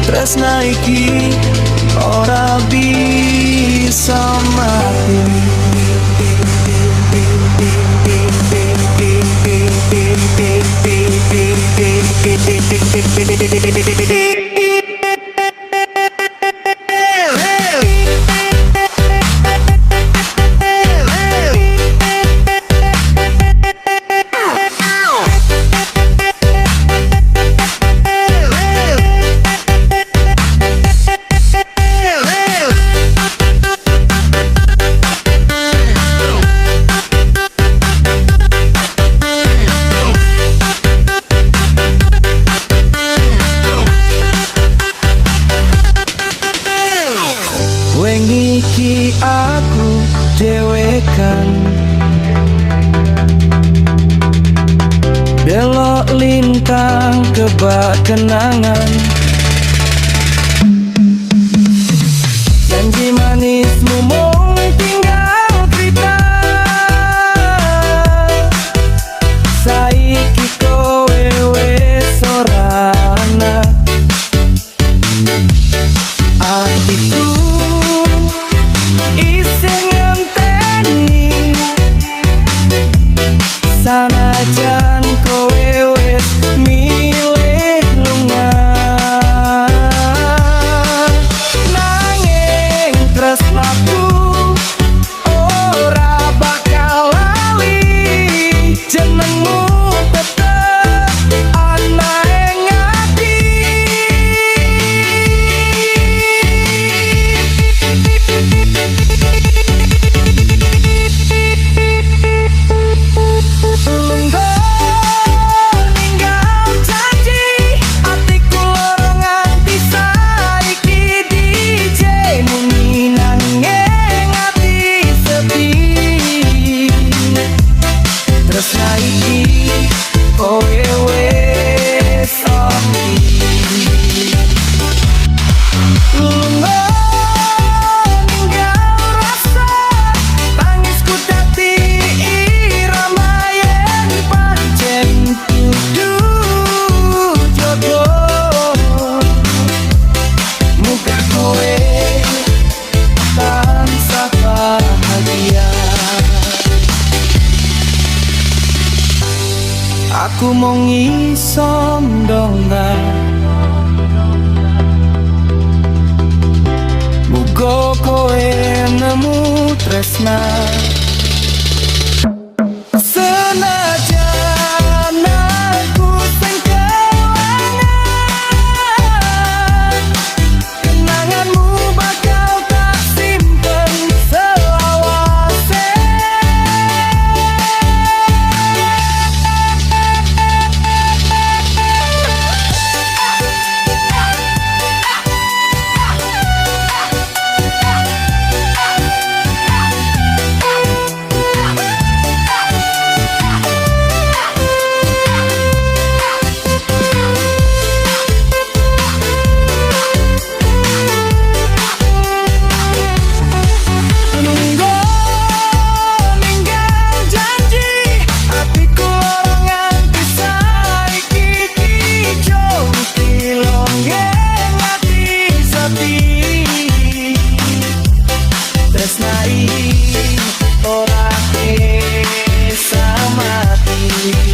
tresna iki ora bisa mati. Wengi iki aku dewekan belok lintang kebak kenangan. Janji manismu mung tinggal cerita, saiki kowe wes ora ana. Atiku sanajan kowe wis milih lunga, nanging tresnaku ora bakal lali, jenengmu tetep ana ing ati. Aku mung iso ndonga, muga kowe nemu tresna. Senajan aku sing kelangan, kenanganmu bakal tak simpen selawase. Tresna iki ora bisa mati.